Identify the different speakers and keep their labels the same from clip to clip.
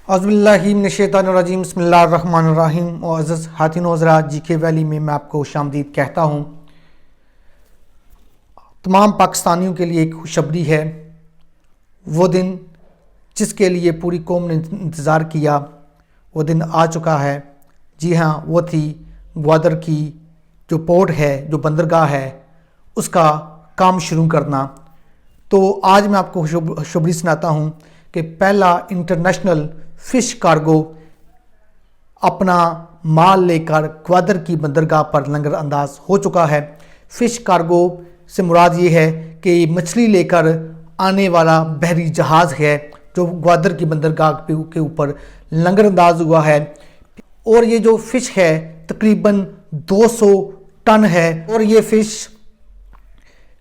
Speaker 1: اعوذ باللہ من الشیطان الرجیم، بسم اللہ الرحمن الرحیم۔ معزز خواتین و حضرات، جی کے ویلی میں آپ کو خوش آمدید کہتا ہوں۔ تمام پاکستانیوں کے لیے ایک خوشخبری ہے۔ وہ دن جس کے لیے پوری قوم نے انتظار کیا، وہ دن آ چکا ہے۔ جی ہاں، وہ تھی گوادر کی جو پورٹ ہے، جو بندرگاہ ہے، اس کا کام شروع کرنا۔ تو آج میں آپ کو خوشخبری سناتا ہوں کہ پہلا انٹرنیشنل فش کارگو اپنا مال لے کر گوادر کی بندرگاہ پر لنگر انداز ہو چکا ہے۔ فش کارگو سے مراد یہ ہے کہ مچھلی لے کر آنے والا بحری جہاز ہے جو گوادر کی بندرگاہ کے اوپر لنگر انداز ہوا ہے، اور یہ جو فش ہے تقریباً 200 ٹن ہے، اور یہ فش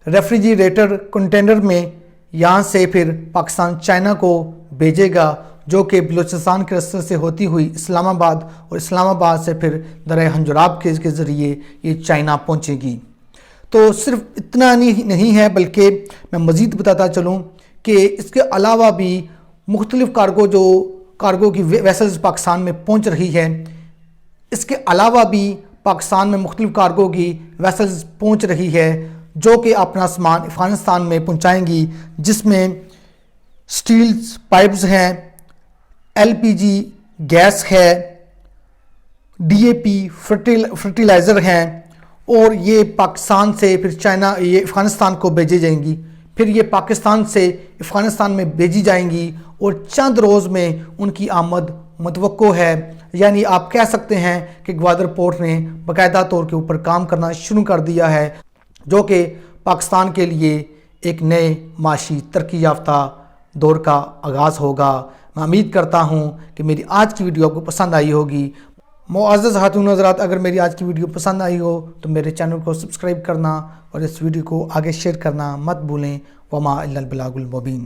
Speaker 1: ریفریجریٹر کنٹینر میں یہاں سے پھر پاکستان چائنا کو بھیجے گا، جو کہ بلوچستان کے راستے سے ہوتی ہوئی اسلام آباد، اور اسلام آباد سے پھر درہ ہنجراب کے ذریعے یہ چائنا پہنچے گی۔ تو صرف اتنا نہیں ہے، بلکہ میں مزید بتاتا چلوں کہ اس کے علاوہ بھی مختلف کارگو کی ویسلز پاکستان میں پہنچ رہی ہے۔ اس کے علاوہ بھی پاکستان میں مختلف کارگو کی ویسلز پہنچ رہی ہے جو کہ اپنا سامان افغانستان میں پہنچائیں گی، جس میں سٹیل پائپز ہیں، ایل پی جی گیس ہے، ڈی اے پی فرٹیلائزر ہیں، اور یہ پاکستان سے پھر چائنا یہ افغانستان کو بھیجی جائیں گی، پھر یہ پاکستان سے افغانستان میں بھیجی جائیں گی، اور چند روز میں ان کی آمد متوقع ہے۔ یعنی آپ کہہ سکتے ہیں کہ گوادر پورٹ نے باقاعدہ طور کے اوپر کام کرنا شروع کر دیا ہے، جو کہ پاکستان کے لیے ایک نئے معاشی ترقی یافتہ دور کا آغاز ہوگا۔ میں امید کرتا ہوں کہ میری آج کی ویڈیو آپ کو پسند آئی ہوگی۔ معزز خواتین و حضرات، اگر میری آج کی ویڈیو پسند آئی ہو تو میرے چینل کو سبسکرائب کرنا اور اس ویڈیو کو آگے شیئر کرنا مت بھولیں۔ وما الا البلاغ المبین۔